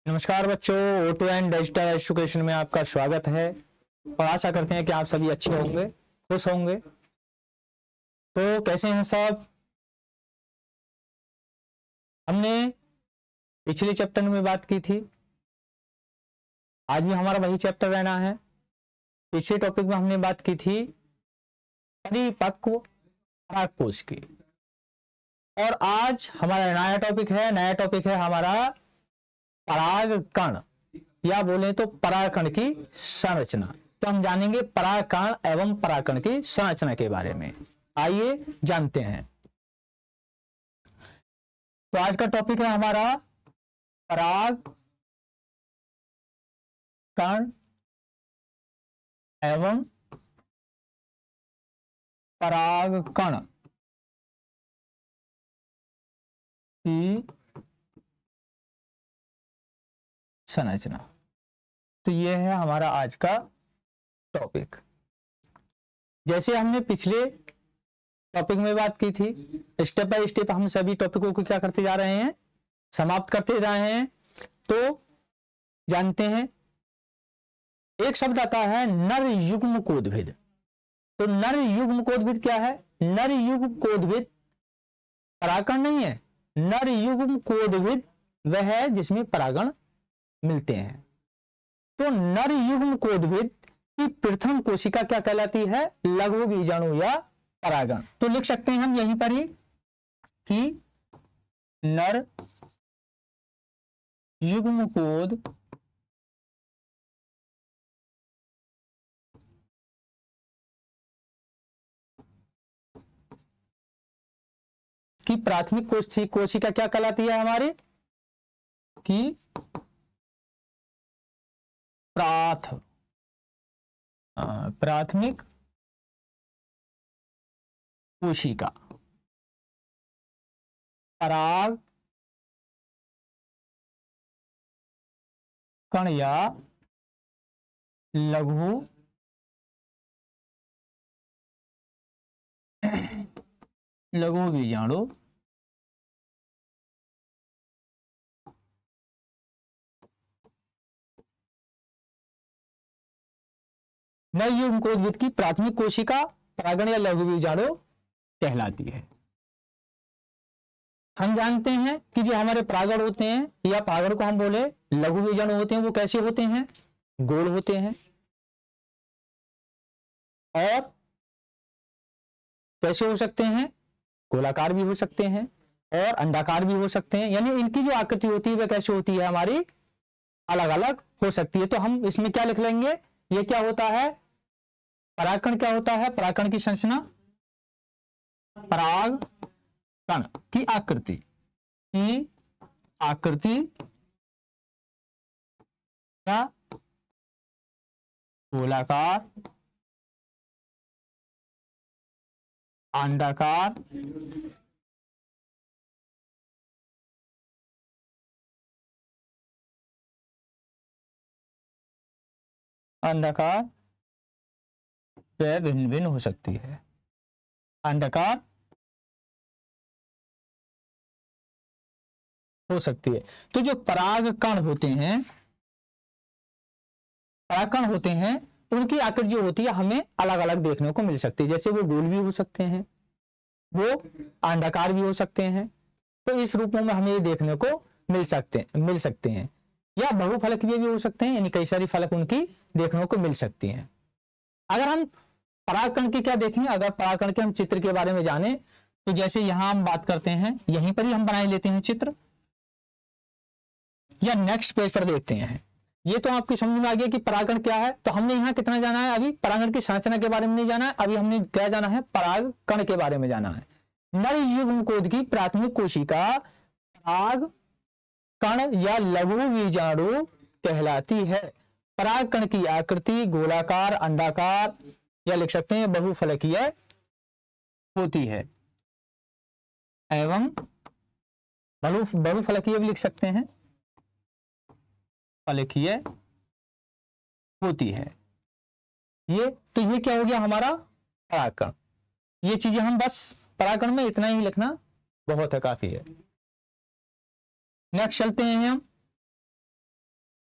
नमस्कार बच्चों, auto and digital education में आपका स्वागत है और आशा करते हैं कि आप सभी अच्छे होंगे, खुश होंगे। तो कैसे हैं सब? हमने पिछले चैप्टर में बात की थी, आज भी हमारा वही चैप्टर रहना है। पिछले टॉपिक में हमने बात की थी परिपक्व पराग कोश की, और आज हमारा नया टॉपिक है हमारा पराग कण, या बोले तो परागकण की संरचना। तो हम जानेंगे परागकण एवं परागकण की संरचना के बारे में। आइए जानते हैं। तो आज का टॉपिक है हमारा परागकण एवं परागकण की संरचना। तो यह है हमारा आज का टॉपिक। जैसे हमने पिछले टॉपिक में बात की थी, स्टेप बाय स्टेप हम सभी टॉपिकों को क्या करते जा रहे हैं, समाप्त करते जा रहे हैं। तो जानते हैं, एक शब्द आता है नर युग्म कोद्भिद। तो नर युग्म कोद्भिद क्या है? नर युग्म कोद्भिद परागकण नहीं है, नर युग्म कोद्भिद वह है जिसमें परागण मिलते हैं। तो नर युग्म कोद्भिद की प्रथम कोशिका क्या कहलाती है? लघु बीजाणु या परागण। तो लिख सकते हैं हम यहीं पर ही कि नर युग्म कोद की प्राथमिक कोशिका क्या कहलाती है हमारी? कि प्राथमिक कोशिका पराग कण या लघु बीजाणु नर युग्म कोद्भिद की प्राथमिक कोशिका परागण या लघु बीजाणु कहलाती है। हम जानते हैं कि जो हमारे परागण होते हैं या परागण को हम बोले लघु बीजाणु होते हैं, वो कैसे होते हैं? गोल होते हैं। और कैसे हो सकते हैं? गोलाकार भी हो सकते हैं और अंडाकार भी हो सकते हैं। यानी इनकी जो आकृति होती है वह कैसे होती है हमारी? अलग अलग हो सकती है। तो हम इसमें क्या लिख लेंगे? ये क्या होता है? परागकण क्या होता है? परागकण की संरचना, परागकण की आकृति क्या? गोलाकार, अंडाकार, वह भिन्न भिन्न हो सकती है। अंडाकार हो सकती है। तो जो परागकण होते हैं उनकी आकृति जो होती है हमें अलग अलग देखने को मिल सकती है। जैसे वो गोल भी हो सकते हैं, वो अंडाकार भी हो सकते हैं। तो इस रूपों में हमें ये देखने को मिल सकते हैं या बहुफलकीय भी हो सकते हैं, यानी कई सारी फलक उनकी देखने को मिल सकती हैं। अगर हम परागकण की क्या देखें, अगर परागकण के हम चित्र के बारे में जाने, तो जैसे यहां हम बात करते हैं, यहीं पर ही हम बना लेते हैं चित्र, या नेक्स्ट पेज पर देखते हैं। ये तो आपकी समझ में आ गया कि परागकण क्या है। तो हमने यहाँ कितना जाना है? अभी परागकण की संरचना के बारे में नहीं जाना है, अभी हमने क्या जाना है? परागकण के बारे में जाना है। नर युग्म कोद की प्राथमिक कोशिका परागकण या लघु बीजाणु कहलाती है। परागकण की आकृति गोलाकार, अंडाकार या लिख सकते हैं बहुफलकीय होती है, एवं बहुफलकीय भी लिख सकते हैं, फलकीय होती है। ये क्या हो गया हमारा परागकण। ये चीजें हम बस परागकण में इतना ही लिखना बहुत है, काफी है। नेक्स्ट चलते हैं हम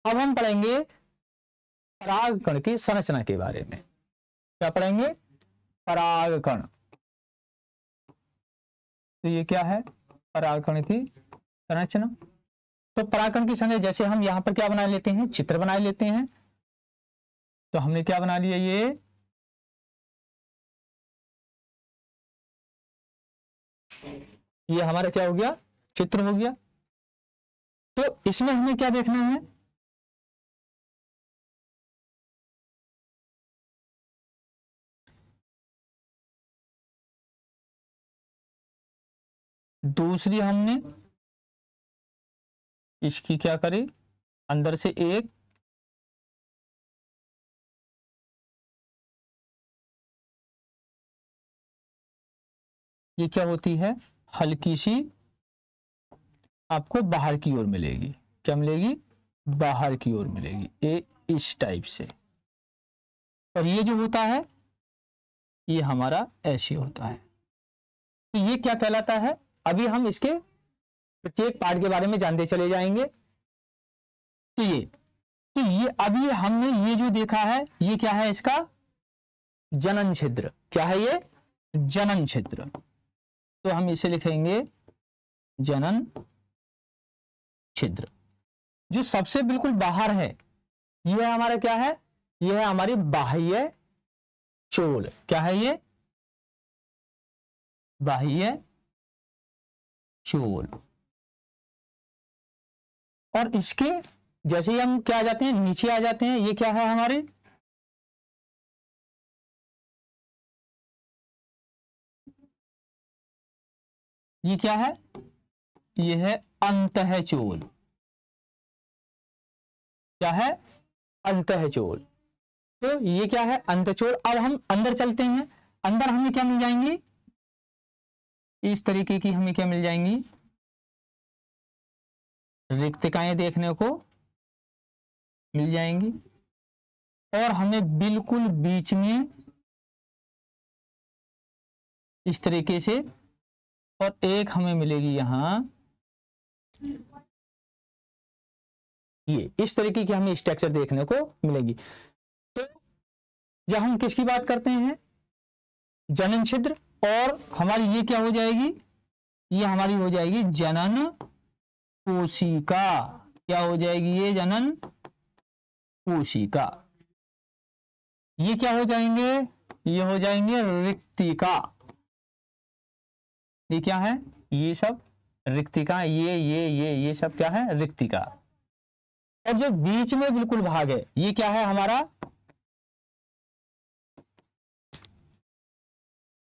अब हम पढ़ेंगे परागकण की संरचना के बारे में। क्या पढ़ेंगे? परागकण। तो ये क्या है? परागकण की संरचना। तो परागकण की संरचना जैसे हम यहां पर क्या बना लेते हैं, चित्र बना लेते हैं। तो हमने क्या बना लिया, ये हमारा क्या हो गया, चित्र हो गया। तो इसमें हमें क्या देखना है, दूसरी हमने इसकी क्या करी, अंदर से एक ये क्या होती है, हल्की सी आपको बाहर की ओर मिलेगी। क्या मिलेगी? बाहर की ओर मिलेगी, ये इस टाइप से। और ये जो होता है ये हमारा ऐसे होता है। तो ये क्या कहलाता है, अभी हम इसके प्रत्येक पार्ट के बारे में जानते चले जाएंगे। तो ये अभी हमने ये जो देखा है ये क्या है, इसका जनन छिद्र। क्या है ये? जनन छिद्र। तो हम इसे लिखेंगे जनन छिद्र। जो सबसे बिल्कुल बाहर है ये हमारा क्या है, ये है हमारी बाह्य चोल। क्या है ये? बाह्य चोल। और इसके जैसे ही हम क्या आ जाते हैं, नीचे आ जाते हैं, ये क्या है हमारे, ये क्या है, ये है अंतःचोल। क्या है? अंतःचोल। तो ये क्या है, अंतःचोल। अब हम अंदर चलते हैं, अंदर हमें क्या मिल जाएंगी, इस तरीके की हमें क्या मिल जाएंगी, रिक्तिकाएं देखने को मिल जाएंगी। और हमें बिल्कुल बीच में इस तरीके से, और एक हमें मिलेगी यहां, ये इस तरीके की हमें स्ट्रक्चर देखने को मिलेगी। तो जब हम किसकी बात करते हैं, जनन छिद्र, और हमारी ये क्या हो जाएगी, ये हमारी हो जाएगी जनन कोशिका। क्या हो जाएगी, ये जनन कोशिका। ये क्या हो जाएंगे, ये हो जाएंगे रिक्तिका। ये क्या है, ये सब रिक्तिका, ये सब क्या है, रिक्तिका। और जो बीच में बिल्कुल भाग है ये क्या है हमारा,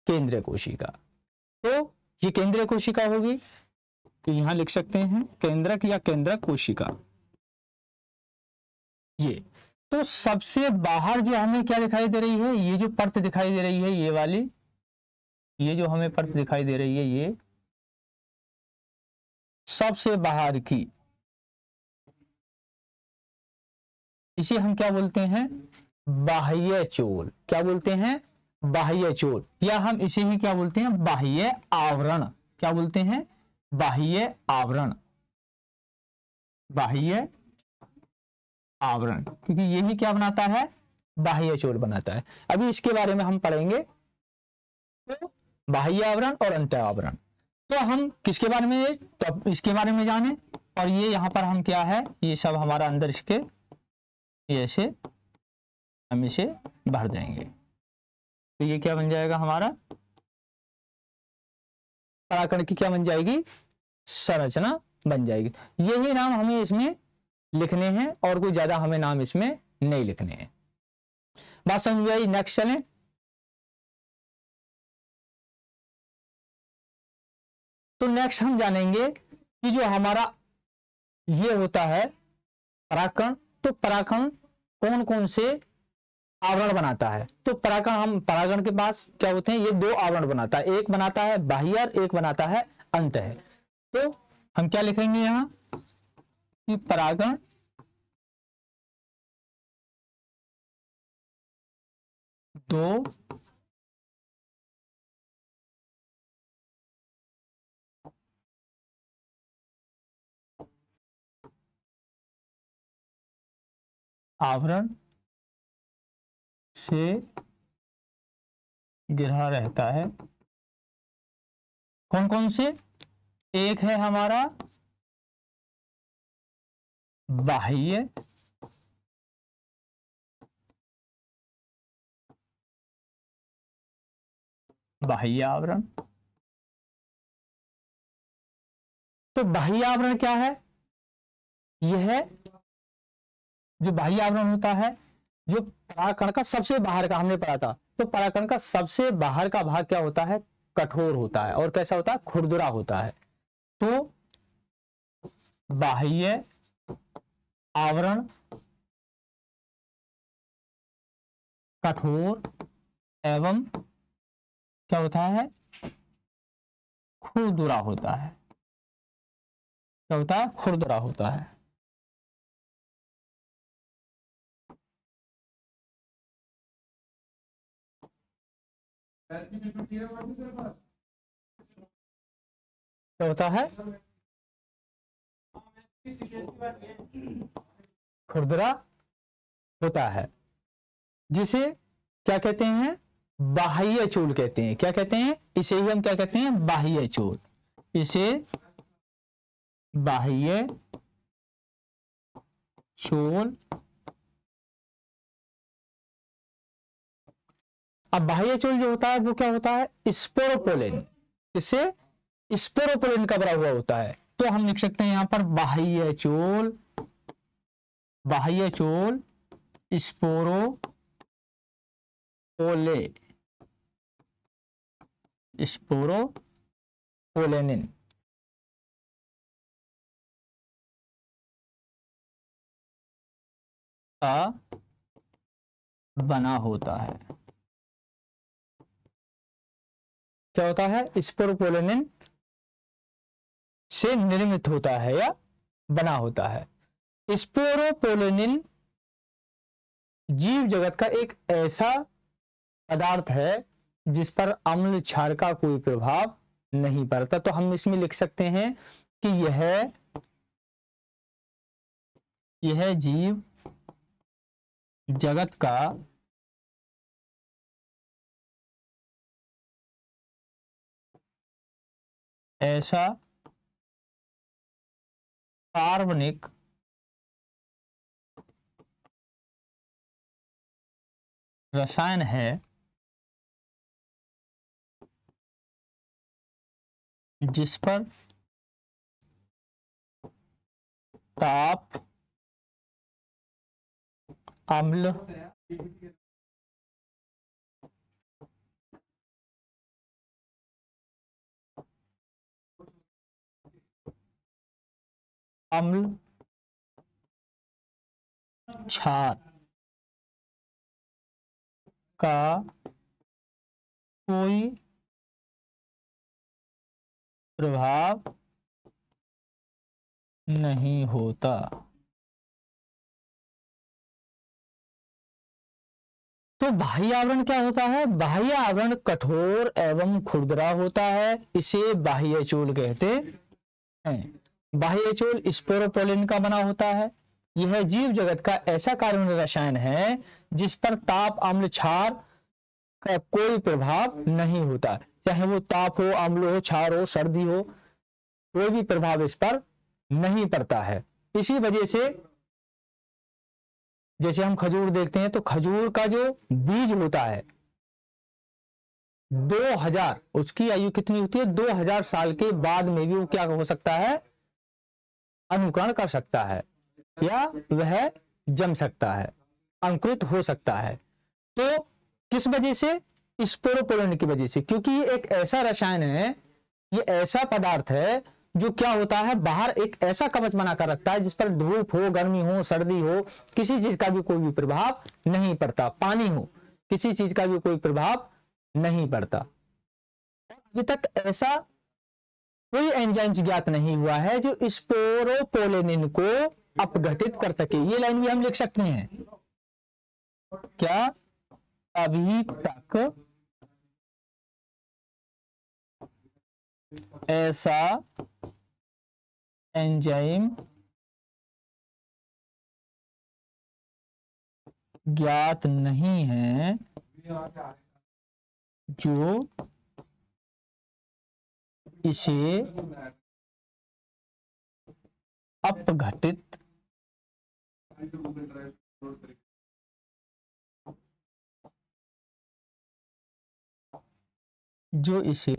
केंद्रीय कोशिका। तो ये केंद्रीय कोशिका होगी, तो यहां लिख सकते हैं केंद्रक या केंद्रक कोशिका। ये तो सबसे बाहर जो हमें क्या दिखाई दे रही है, ये जो परत दिखाई दे रही है, ये वाली, ये जो हमें परत दिखाई दे रही है, ये सबसे बाहर की, इसे हम क्या बोलते हैं, बाह्य चोल। क्या बोलते हैं, बाह्य चोल, या हम इसे ही क्या बोलते हैं, बाह्य आवरण। क्या बोलते हैं, बाह्य आवरण। बाह्य आवरण, क्योंकि यही क्या बनाता है, बाह्य चोल बनाता है। अभी इसके बारे में हम पढ़ेंगे। तो बाह्य आवरण और अंत आवरण, तो हम किसके बारे में, तो इसके बारे में जाने। और ये यहां पर हम क्या है, ये सब हमारा अंदर इसके ये ऐसे हम इसे भर देंगे। तो ये क्या बन जाएगा हमारा, पराकण की क्या बन जाएगी, संरचना बन जाएगी। यही नाम हमें इसमें लिखने हैं, और कोई ज्यादा हमें नाम इसमें नहीं लिखने हैं। बात समझ में आई? नेक्स्ट चलें। तो नेक्स्ट हम जानेंगे कि जो हमारा ये होता है पराकण, तो पराकण कौन कौन से आवरण बनाता है। तो परागण, हम परागण के पास क्या होते हैं, ये दो आवरण बनाता है, एक बनाता है बाह्य, एक बनाता है अंत है। तो हम क्या लिखेंगे यहां कि परागण दो आवरण से घिरा रहता है। कौन कौन से? एक है हमारा बाह्य आवरण। तो बाह्य आवरण क्या है? यह जो बाह्य आवरण होता है, जो परागकण का सबसे बाहर का, हमने पढ़ा था, तो परागकण का सबसे बाहर का भाग क्या होता है? कठोर होता है। और कैसा होता है? खुरदुरा होता है। तो बाह्य आवरण कठोर एवं क्या होता है? खुरदुरा होता है। क्या होता है? खुरदुरा होता है। क्या होता है? खुरदुरा होता है, जिसे क्या कहते हैं? बाह्य चूल कहते हैं। क्या कहते हैं? इसे ही हम क्या कहते हैं? बाह्य चूल। इसे बाह्य चूल। अब बाह्य चूल जो होता है वो क्या होता है? स्पोरोपोलिन। इससे स्पोरोपोलिन का भरा हुआ होता है। तो हम लिख सकते हैं यहां पर बाह्य चूल, बाह्य चूल स्पोरोपोलेनिन का बना होता है। क्या होता है? स्पोरोपोलेनिन से निर्मित होता है या बना होता है। स्पोरोपोलेनिन जीव जगत का एक ऐसा पदार्थ है जिस पर अम्ल क्षार का कोई प्रभाव नहीं पड़ता। तो हम इसमें लिख सकते हैं कि यह जीव जगत का ऐसा कार्बनिक रसायन है जिस पर ताप, अम्ल, क्षार का कोई प्रभाव नहीं होता। तो बाह्य आवरण क्या होता है? बाह्य आवरण कठोर एवं खुरदरा होता है। इसे बाह्य चूल कहते हैं। बाह्य चूल स्पोरोपोलिन का बना होता है। यह जीव जगत का ऐसा कार्बनिक रसायन है जिस पर ताप, अम्ल, क्षार का कोई प्रभाव नहीं होता। चाहे वो ताप हो, अम्ल हो, क्षार हो, सर्दी हो, कोई भी प्रभाव इस पर नहीं पड़ता है। इसी वजह से जैसे हम खजूर देखते हैं तो खजूर का जो बीज होता है 2000, उसकी आयु कितनी होती है? 2000 साल के बाद में भी वो क्या हो सकता है? अनुकरण कर सकता है या वह जम सकता है, अंकुरित हो सकता है। तो किस वजह से? स्पोरोपोलिन की वजह से। क्योंकि ये एक ऐसा रसायन है, ये ऐसा पदार्थ है जो क्या होता है? बाहर एक ऐसा कवच बनाकर रखता है जिस पर धूप हो, गर्मी हो, सर्दी हो, किसी चीज का भी कोई भी प्रभाव नहीं पड़ता। पानी हो, किसी चीज का भी कोई प्रभाव नहीं पड़ता। अभी तक ऐसा कोई एंजाइम ज्ञात नहीं हुआ है जो स्पोरोपोलेनिन को अपघटित कर सके। ये लाइन भी हम लिख सकते हैं। क्या अभी तक ऐसा एंजाइम ज्ञात नहीं है जो इसे अपघटित जो इसे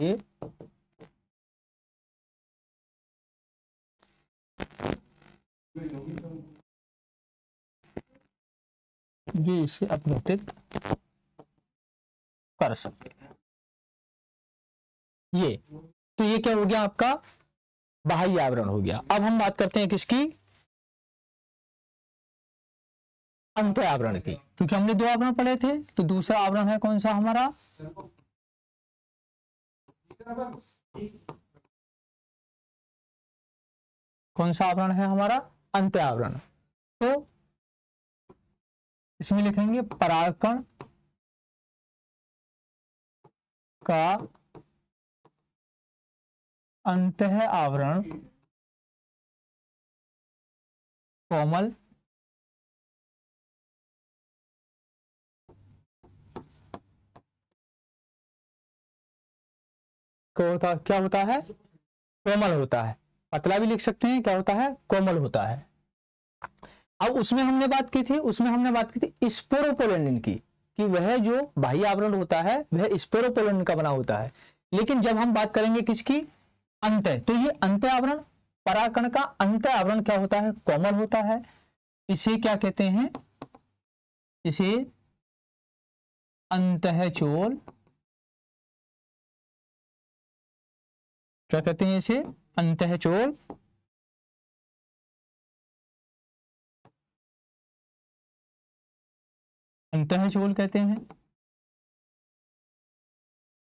अपघटित कर सके। ये तो ये क्या हो गया आपका बाह्य आवरण हो गया। अब हम बात करते हैं किसकी, अंतः आवरण की, क्योंकि हमने दो आवरण पढ़े थे। तो दूसरा आवरण है कौन सा हमारा, कौन सा आवरण है हमारा, अंतः आवरण। तो इसमें लिखेंगे परागकण का अंतः आवरण कोमल क्या होता है, कोमल होता है। पतला भी लिख सकते हैं, क्या होता है, कोमल होता है। अब उसमें हमने बात की थी स्पोरोपोलेनिन की, कि वह जो बाह्य आवरण होता है वह स्पोरोपोलेनिन का बना होता है। लेकिन जब हम बात करेंगे किसकी, अंतः, तो ये अंतः आवरण, परागकण का अंतः आवरण क्या होता है, कोमल होता है। इसे क्या कहते हैं, इसे अंतःचोल, क्या कहते हैं इसे, अंतःचोल। अंतःचोल कहते हैं।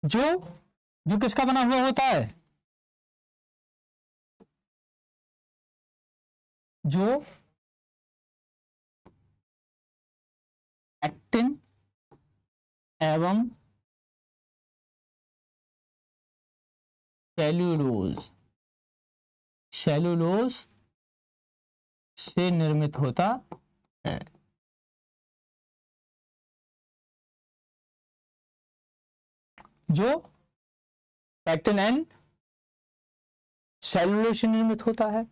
जो जो किसका बना हुआ होता है, जो एक्टिन एवं सेल्यूलोज से निर्मित होता है। जो एक्टिन एंड सेल्यूलोज से निर्मित होता है।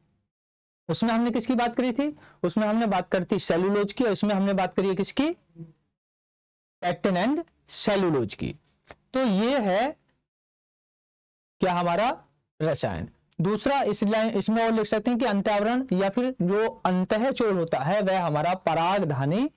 उसमें हमने किसकी बात करी थी, उसमें हमने बात करी थी सेल्यूलोज की, और इसमें हमने बात करी है किसकी, एक्टिन एंड सेल्यूलोज की। तो ये है क्या हमारा रसायन। दूसरा इसमें और लिख सकते हैं कि अंतःआवरण या फिर जो अंतःचोल होता है वह हमारा परागधानी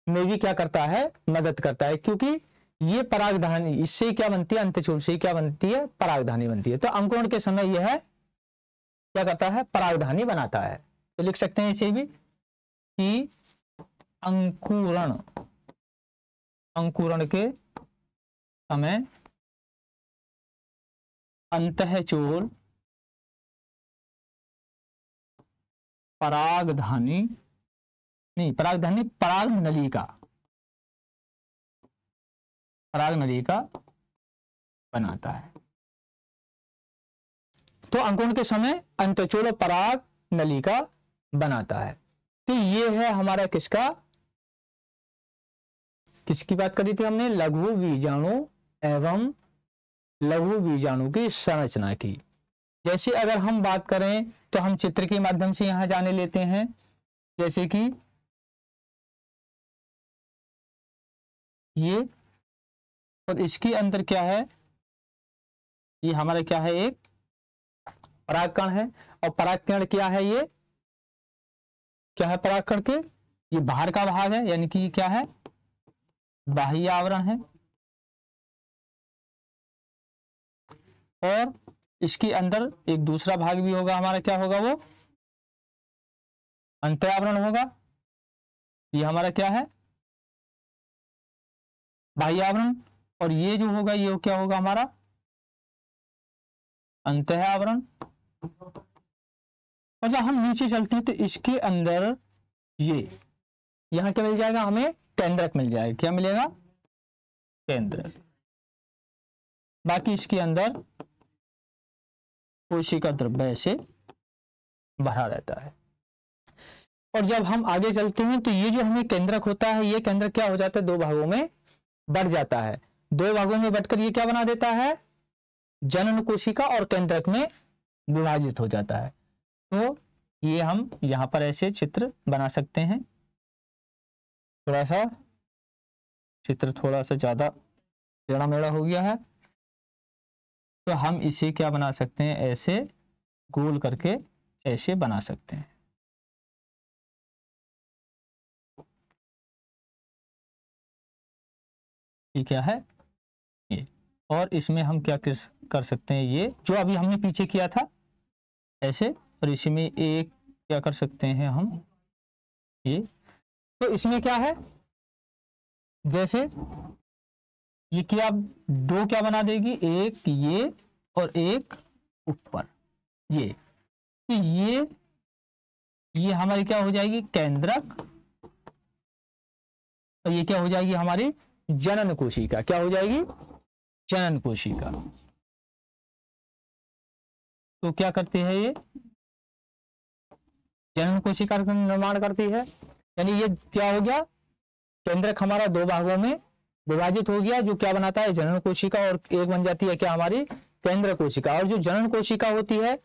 में भी क्या करता है, मदद करता है। क्योंकि ये परागधानी, इससे क्या बनती है, अंतःचोल से क्या बनती है, परागधानी बनती है। तो अंकुरण के समय यह क्या करता है, परागधानी बनाता है। तो लिख सकते हैं इसे भी कि अंकुरण के समय अंतःचोल परागधानी परागनलिका बनाता है। तो अंकुरण के समय अंतःचोल परागनलिका बनाता है। तो ये है हमारा किसकी बात करी थी हमने, लघु बीजाणु एवं लघु बीजाणु की संरचना की। जैसे अगर हम बात करें तो हम चित्र के माध्यम से यहां जाने लेते हैं। जैसे कि ये और इसके अंदर क्या है, ये हमारा क्या है, एक परागकण है। और परागकण क्या है, ये क्या है, परागकण के ये बाहर का भाग है, यानी कि क्या है, बाह्य आवरण है। और इसके अंदर एक दूसरा भाग भी होगा हमारा, क्या होगा वो, अंतः आवरण होगा। ये हमारा क्या है, बाह्य आवरण। और ये जो होगा ये क्या होगा हमारा, अंतः आवरण। और जब हम नीचे चलते हैं तो इसके अंदर ये यहां क्या मिल जाएगा, हमें केंद्रक मिल जाएगा। क्या मिलेगा, केंद्रक। बाकी इसके अंदर कोशिका द्रव्य से भरा रहता है। और जब हम आगे चलते हैं तो ये जो हमें केंद्रक होता है, ये केंद्रक क्या हो जाता है, दो भागों में बढ़ जाता है। दो भागों में बढ़कर ये क्या बना देता है, जनन कोशिका और केंद्रक में विभाजित हो जाता है। तो ये हम यहां पर ऐसे चित्र बना सकते हैं। थोड़ा सा चित्र थोड़ा सा ज्यादा टेढ़ा मेढ़ा हो गया है, तो हम इसे क्या बना सकते हैं, ऐसे गोल करके ऐसे बना सकते हैं। ये क्या है, ये। और इसमें हम क्या कर सकते हैं, ये जो अभी हमने पीछे किया था ऐसे, और इसी में एक क्या कर सकते हैं हम, ये। तो इसमें क्या है, जैसे ये क्या दो क्या बना देगी, एक ये और एक ऊपर ये। तो ये हमारी क्या हो जाएगी, केंद्रक, और ये क्या हो जाएगी हमारी जनन कोशिका। क्या हो जाएगी, जनन कोशिका। तो क्या करती है ये, जनन कोशिका का निर्माण करती है। यानी ये क्या हो गया, केंद्रक हमारा दो भागों में विभाजित हो गया, जो क्या बनाता है, जनन कोशिका, और एक बन जाती है क्या हमारी केंद्र कोशिका। और जो जनन कोशिका होती है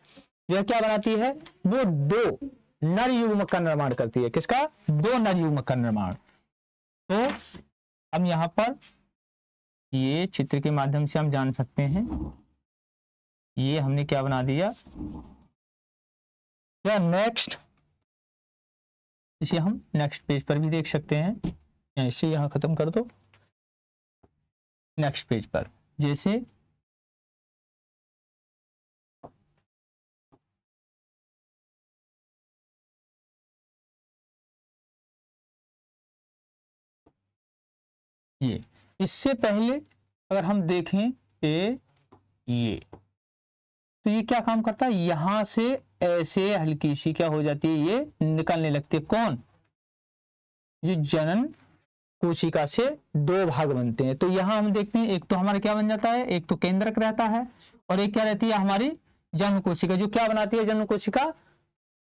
यह क्या बनाती है, वो दो नर युग्मक का निर्माण करती है। किसका, दो नर युग्मक का निर्माण। तो हम यहां पर ये चित्र के माध्यम से हम जान सकते हैं, ये हमने क्या बना दिया, या नेक्स्ट, इसे हम नेक्स्ट पेज पर भी देख सकते हैं, या इसे यहां खत्म कर दो। नेक्स्ट पेज पर जैसे ये, इससे पहले अगर हम देखें ये तो ये क्या काम करता है, यहां से ऐसे हल्की सी क्या हो जाती है, ये निकलने लगती है। कौन, जो जनन कोशिका से दो भाग बनते हैं। तो यहां हम देखते हैं, एक तो हमारा क्या बन जाता है, एक तो केंद्रक रहता है, और एक क्या रहती है हमारी जनन कोशिका, जो क्या बनाती है, जनन कोशिका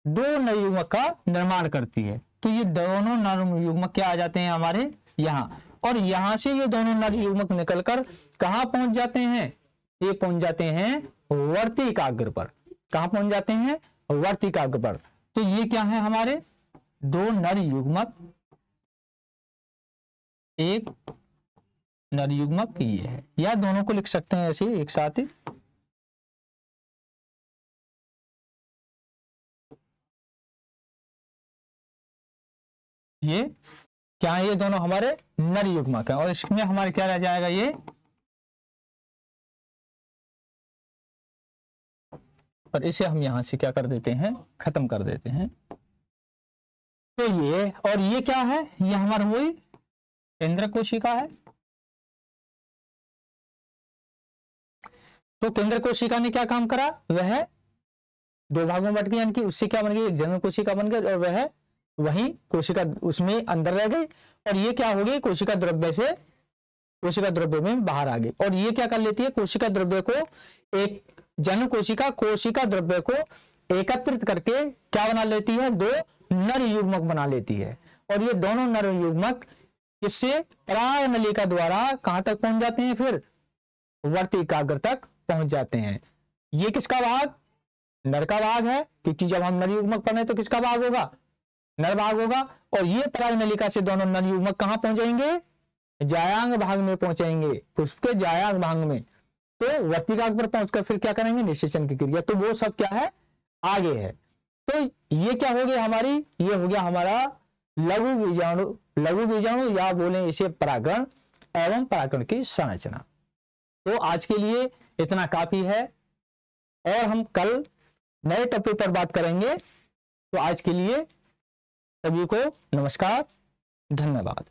दो नर युग्मक का निर्माण करती है। तो ये दोनों नर युग्मक क्या आ जाते हैं हमारे यहाँ, और यहां से ये दोनों नर युग्मक निकलकर कहां पहुंच जाते हैं, ये पहुंच जाते हैं वर्तिकाग्र पर। कहां पहुंच जाते हैं, वर्तिकाग्र पर। तो ये क्या है हमारे दो नर युग्मक, एक नर युग्मक ये है, या दोनों को लिख सकते हैं ऐसे एक साथ ही। ये क्या है, ये दोनों हमारे नर युग्मक है, और इसमें हमारे क्या रह जाएगा, ये और इसे हम यहां से क्या कर देते हैं, खत्म कर देते हैं। तो ये और ये क्या है, ये हमारा वही केंद्रक कोशिका है। तो केंद्रक कोशिका ने क्या काम करा, वह दो भागों में बट गई, यानी कि उससे क्या बन गई, एक जनन कोशिका बन गई, और वह वही कोशिका उसमें अंदर रह गई, और ये क्या हो गई, कोशिका द्रव्य से कोशिका द्रव्य में बाहर आ गई। और ये क्या कर लेती है, कोशिका द्रव्य को, एक जनन कोशिका कोशिका द्रव्य को एकत्रित करके क्या बना लेती है, दो नर युग्मक बना लेती है। और ये दोनों नर युग्मक इससे पराग नलिका द्वारा कहां तक पहुंच जाते हैं, फिर वर्तिकाग्र तक पहुंच जाते हैं। ये किसका भाग, नर का भाग है, क्योंकि जब हम नर युग्मक पढ़े तो किसका भाग होगा, नर भाग होगा। और ये पराग नलिका से दोनों नर युग्मक कहां पहुंचेंगे, जायांग भाग में पहुंचेंगे, पुष्प के जायांग भाग में। तो वर्तिकाग्र पर पहुंचकर फिर क्या करेंगे, निषेचन की क्रिया। तो वो सब क्या है, आगे है। तो ये क्या हो गया हमारी, ये हो गया हमारा लघु बीजाणु या बोले इसे परागण एवं परागण की संरचना। तो आज के लिए इतना काफी है, और हम कल नए टॉपिक पर बात करेंगे। तो आज के लिए सभी को नमस्कार, धन्यवाद।